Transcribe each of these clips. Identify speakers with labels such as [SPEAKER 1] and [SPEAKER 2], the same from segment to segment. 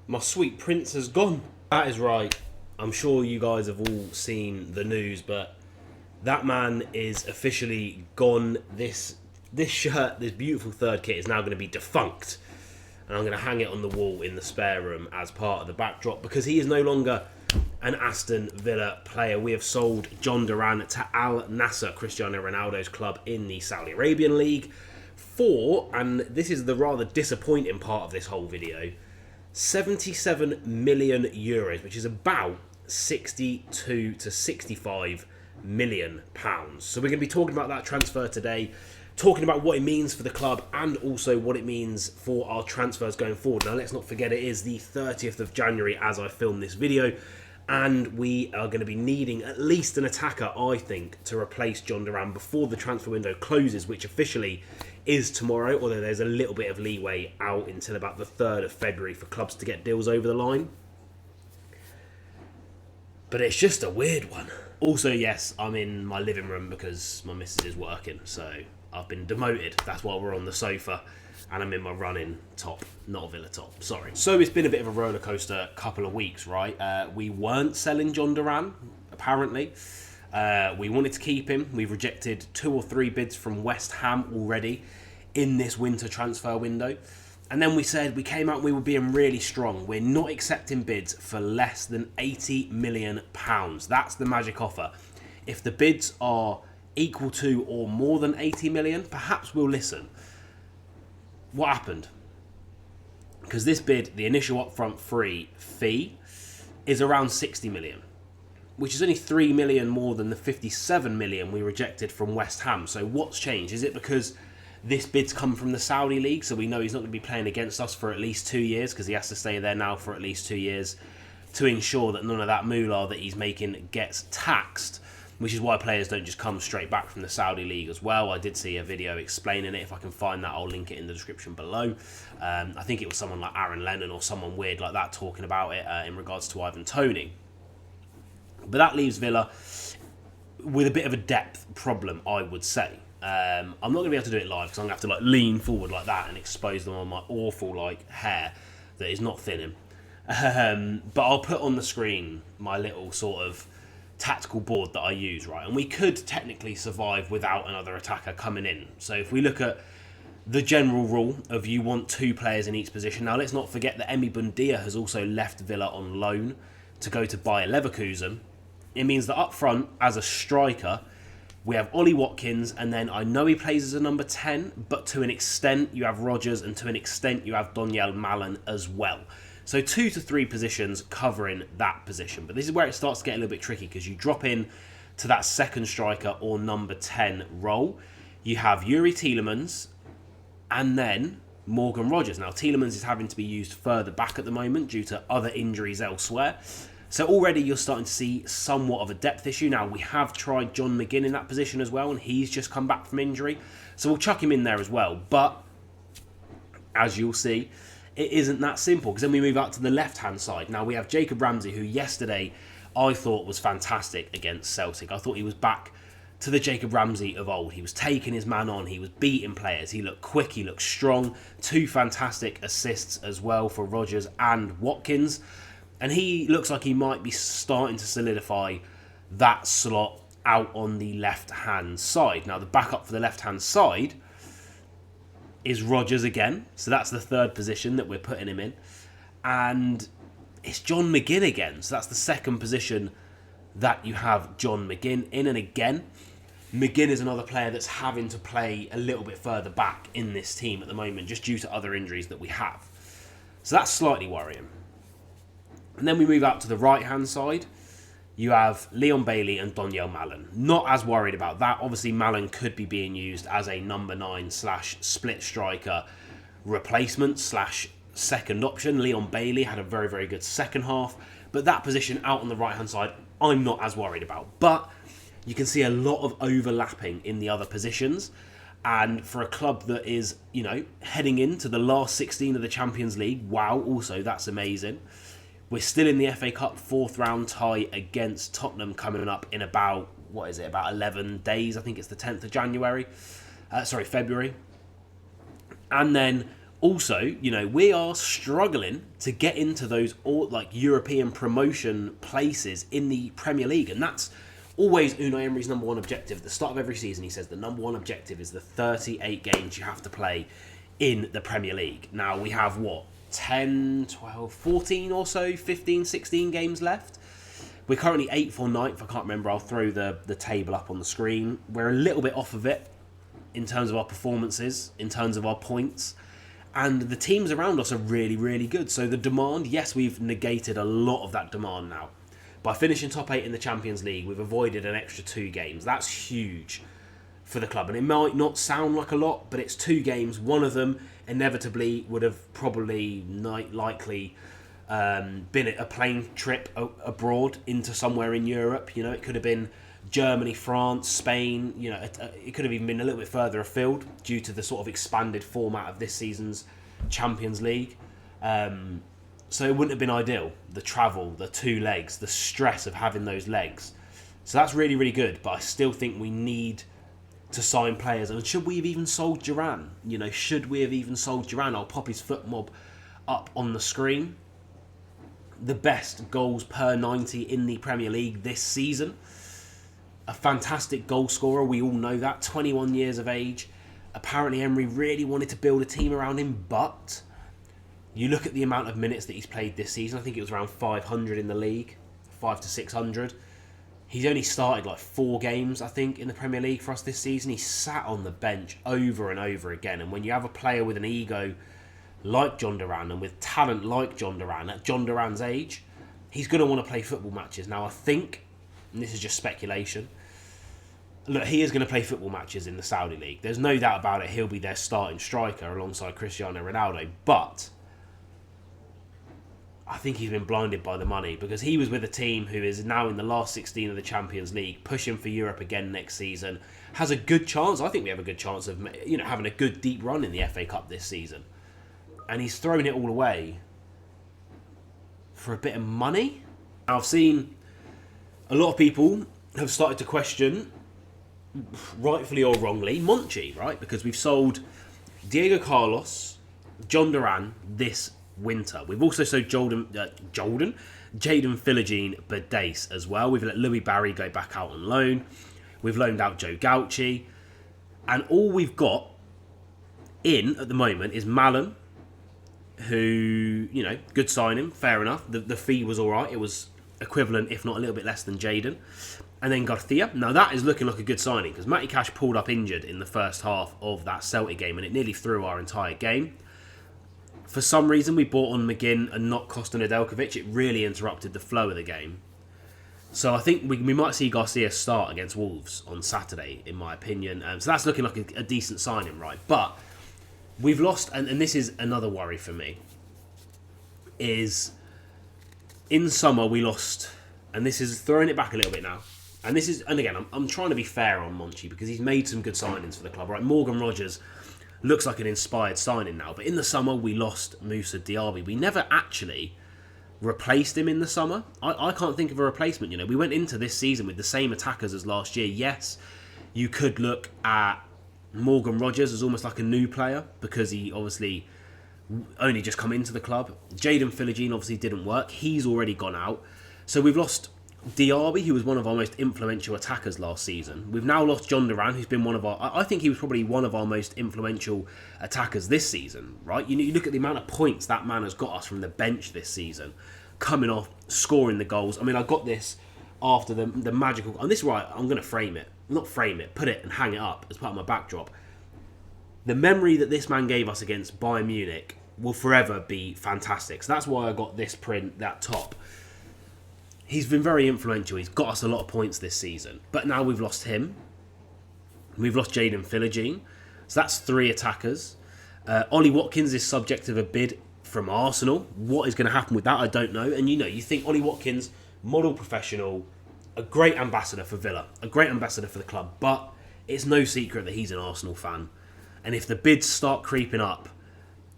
[SPEAKER 1] My sweet prince has gone. That is right. I'm sure you guys have all seen the news, but that man is officially gone. This shirt, this beautiful third kit, is now going to be defunct. And I'm going to hang it on the wall in the spare room as part of the backdrop because he is no longer an Aston Villa player. We have sold Jhon Duran to Al-NASSR, Cristiano Ronaldo's club in the Saudi Arabian League, for, and this is the rather disappointing part of this whole video, 77 million euros, which is about 62 to 65 million pounds. So we're going to be talking about that transfer today, talking about what it means for the club and also what it means for our transfers going forward. Now, let's not forget it is the 30th of January as I film this video, and we are going to be needing at least an attacker, I think, to replace Jhon Duran before the transfer window closes, which officially is tomorrow, although there's a little bit of leeway out until about the 3rd of February for clubs to get deals over the line. But it's just a weird one. Also, yes, I'm in my living room because my missus is working, so I've been demoted. That's why we're on the sofa, and I'm in my running top, not a Villa top, sorry. So it's been a bit of a roller coaster couple of weeks, right? We weren't selling Jhon Duran, apparently. We wanted to keep him. We've rejected 2 or 3 bids from West Ham already in this winter transfer window. And then we came out and we were being really strong. We're not accepting bids for less than £80 million. That's the magic offer. If the bids are equal to or more than 80 million, perhaps we'll listen. What happened? Because this bid, the initial upfront free fee, is around 60 million, which is only 3 million more than the 57 million we rejected from West Ham. So what's changed? Is it because this bid's come from the Saudi League, so we know he's not going to be playing against us for at least 2 years, because he has to stay there now for at least 2 years to ensure that none of that moolah that he's making gets taxed, which is why players don't just come straight back from the Saudi League as well. I did see a video explaining it. If I can find that, I'll link it in the description below. I think it was someone like Aaron Lennon or someone weird like that talking about it in regards to Ivan Toney. But that leaves Villa with a bit of a depth problem, I would say. I'm not going to be able to do it live because I'm going to have to lean forward like that and expose them on my awful hair that is not thinning. But I'll put on the screen my little sort of tactical board that I use, right? And we could technically survive without another attacker coming in. So if we look at the general rule of you want 2 players in each position. Now, let's not forget that Emi Buendia has also left Villa on loan to go to Bayer Leverkusen. It means that up front, as a striker, we have OLLIE Watkins, and then I know he plays as a number 10, but to an extent you have Rodgers, and to an extent you have Donyell Malen as well. So 2 to 3 positions covering that position. But this is where it starts to get a little bit tricky, because you drop in to that second striker or number 10 role. You have Yuri Tielemans and then Morgan Rodgers. Now, Tielemans is having to be used further back at the moment due to other injuries elsewhere. So already you're starting to see somewhat of a depth issue. Now, we have tried John McGinn in that position as well, and he's just come back from injury. So we'll chuck him in there as well. But as you'll see, it isn't that simple, because then we move out to the left-hand side. Now, we have Jacob Ramsey, who yesterday I thought was fantastic against Celtic. I thought he was back to the Jacob Ramsey of old. He was taking his man on. He was beating players. He looked quick. He looked strong. 2 fantastic assists as well for Rodgers and Watkins. And he looks like he might be starting to solidify that slot out on the left-hand side. Now, the backup for the left-hand side is Rodgers again. So that's the 3rd position that we're putting him in. And it's John McGinn again. So that's the 2nd position that you have John McGinn in. And again, McGinn is another player that's having to play a little bit further back in this team at the moment, just due to other injuries that we have. So that's slightly worrying. And then we move out to the right-hand side. You have Leon Bailey and Donyell Malen. Not as worried about that. Obviously, Malen could be being used as a number 9/split striker replacement / second option. Leon Bailey had a very, very good second half. But that position out on the right-hand side, I'm not as worried about. But you can see a lot of overlapping in the other positions. And for a club that is, heading into the last 16 of the Champions League, wow, also, that's amazing. We're still in the FA Cup 4th round tie against Tottenham coming up in about 11 days. I think it's the 10th of February. And then Also, you know, we are struggling to get into those like European promotion places in the Premier League, and that's always Unai Emery's number one objective. At the start of every season, he says the number one objective is the 38 games you have to play in the Premier League. Now, we have, 10, 12, 14 or so, 15, 16 games left. We're currently 8th or 9th, I can't remember, I'll throw the table up on the screen. We're a little bit off of it in terms of our performances, in terms of our points. And the teams around us are really, really good. So the demand, yes, we've negated a lot of that demand now. By finishing top 8 in the Champions League, we've avoided an extra 2 games. That's huge for the club. And it might not sound like a lot, but it's 2 games. One of them inevitably would have probably likely been a plane trip abroad into somewhere in Europe. You know, it could have been Germany, France, Spain. You know, it could have even been a little bit further afield due to the sort of expanded format of this season's Champions League. So it wouldn't have been ideal. The travel, the 2 legs, the stress of having those legs. So that's really, really good. But I still think we need to sign players. And should we have even sold Duran? You know, should we have even sold Duran? I'll pop his foot mob up on the screen. The best goals per 90 in the Premier League this season. A fantastic goal scorer. We all know that. 21 years of age. Apparently Emery really wanted to build a team around him, but you look at the amount of minutes that he's played this season. I think it was around 500 in the league, 500 to 600. He's only started like 4 games, I think, in the Premier League for us this season. He sat on the bench over and over again. And when you have a player with an ego like Jhon Duran and with talent like Jhon Duran at Jhon Duran's age, he's going to want to play football matches. Now, I think, and this is just speculation, look, he is going to play football matches in the Saudi League. There's no doubt about it. He'll be their starting striker alongside Cristiano Ronaldo. But I think he's been blinded by the money, because he was with a team who is now in the last 16 of the Champions League, pushing for Europe again next season, has a good chance. I think we have a good chance of, you know, having a good deep run in the FA Cup this season. And he's thrown it all away for a bit of money. Now, I've seen a lot of people have started to question, rightfully or wrongly, Monchi, right? Because we've sold Diego Carlos, Jhon Duran this winter. We've also sold Jayden Philogene Badace as well. We've let Louis Barry go back out on loan. We've loaned out Joe Gauchi. And all we've got in at the moment is Malum, who, you know, good signing, fair enough. The fee was all right. It was equivalent, if not a little bit less than Jayden. And then Garcia. Now that is looking like a good signing, because Matty Cash pulled up injured in the first half of that Celtic game, and it nearly threw our entire game. For some reason, we bought on McGinn and not Costa Nedeljkovic. It really interrupted the flow of the game. So I think we might see Garcia start against Wolves on Saturday, in my opinion. So that's looking like a decent signing, right? But we've lost, and this is another worry for me, is in summer we lost, and this is throwing it back a little bit now. And this is, and again, I'm trying to be fair on Monchi, because he's made some good signings for the club, right? Morgan Rogers looks like an inspired signing now. But in the summer, we lost Moussa Diaby. We never actually replaced him in the summer. I can't think of a replacement. You know, we went into this season with the same attackers as last year. Yes, you could look at Morgan Rogers as almost like a new player, because he obviously only just come into the club. Jayden Philogene obviously didn't work. He's already gone out. So we've lost Diaby, who was one of our most influential attackers last season. We've now lost Jhon Duran, who's been one of our... I think he was probably one of our most influential attackers this season, right? You look at the amount of points that man has got us from the bench this season, coming off, scoring the goals. I mean, I got this after the magical... And this is right, I'm going to frame it. Not frame it, put it and hang it up as part of my backdrop. The memory that this man gave us against Bayern Munich will forever be fantastic. So that's why I got this print, that top. He's been very influential. He's got us a lot of points this season. But now we've lost him. We've lost Jayden Philogene. So that's 3 attackers. Ollie Watkins is subject of a bid from Arsenal. What is going to happen with that, I don't know. And you think Ollie Watkins, model professional, a great ambassador for Villa, a great ambassador for the club. But it's no secret that he's an Arsenal fan. And if the bids start creeping up,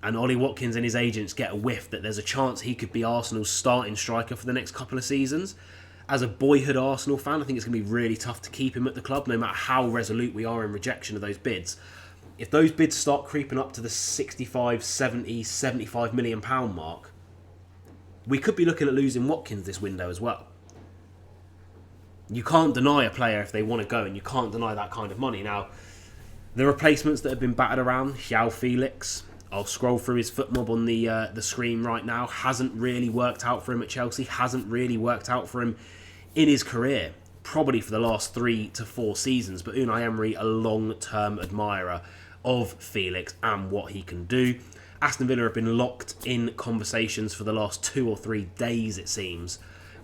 [SPEAKER 1] and Ollie Watkins and his agents get a whiff that there's a chance he could be Arsenal's starting striker for the next couple of seasons, as a boyhood Arsenal fan, I think it's going to be really tough to keep him at the club, no matter how resolute we are in rejection of those bids. if those bids start creeping up to the 65, 70, 75 million pound mark, we could be looking at losing Watkins this window as well. You can't deny a player if they want to go, and you can't deny that kind of money. Now, the replacements that have been battered around, João Felix, I'll scroll through his foot mob on the screen right now, hasn't really worked out for him at Chelsea, hasn't really worked out for him in his career, probably for the last 3 to 4 seasons. But Unai Emery, a long-term admirer of Felix and what he can do. Aston Villa have been locked in conversations for the last 2 or 3 days, it seems,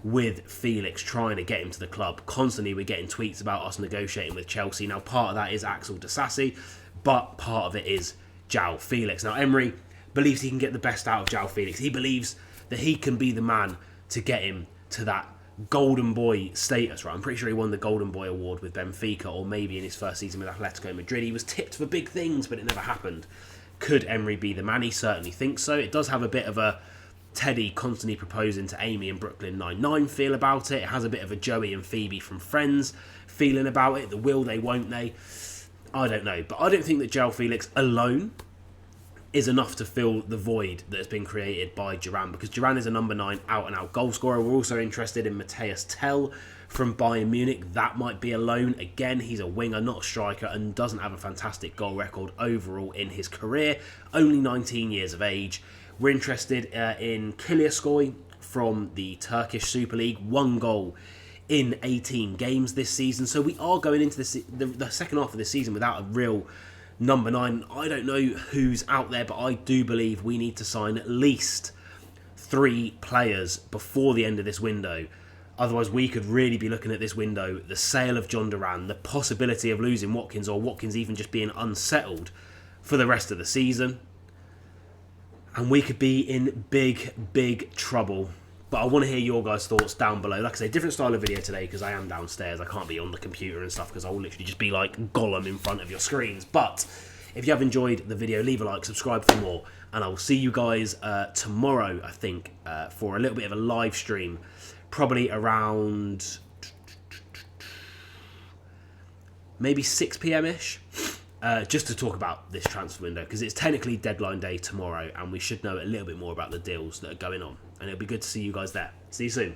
[SPEAKER 1] with Felix, trying to get him to the club. Constantly we're getting tweets about us negotiating with Chelsea. Now, part of that is Axel Disasi, but part of it is João Felix. Now, Emery believes he can get the best out of João Felix. He believes that he can be the man to get him to that golden boy status, right? I'm pretty sure he won the golden boy award with Benfica, or maybe in his first season with Atletico Madrid. He was tipped for big things, but it never happened. Could Emery be the man? He certainly thinks so. It does have a bit of a Teddy constantly proposing to Amy in Brooklyn Nine-Nine feel about it. It has a bit of a Joey and Phoebe from Friends feeling about it. The will they, won't they? I don't know. But I don't think that João Felix alone is enough to fill the void that has been created by Duran, because Duran is a number 9 out-and-out goal scorer. We're also interested in Matthias Tell from Bayern Munich. That might be a loan. Again, he's a winger, not a striker, and doesn't have a fantastic goal record overall in his career. Only 19 years of age. We're interested in Kilyaskoy from the Turkish Super League. 1 goal in 18 games this season. So we are going into the second half of this season without a real number 9. I don't know who's out there, but I do believe we need to sign at least 3 players before the end of this window. Otherwise, we could really be looking at this window, the sale of Jhon Duran, the possibility of losing Watkins, or Watkins even just being unsettled for the rest of the season. And we could be in big, big trouble. But I want to hear your guys' thoughts down below. Like I say, different style of video today because I am downstairs. I can't be on the computer and stuff because I will literally just be like Gollum in front of your screens. But if you have enjoyed the video, leave a like, subscribe for more. And I will see you guys tomorrow, I think, for a little bit of a live stream. Probably around maybe 6 p.m-ish. Just to talk about this transfer window, because it's technically deadline day tomorrow and we should know a little bit more about the deals that are going on, and it'll be good to see you guys there. See you soon.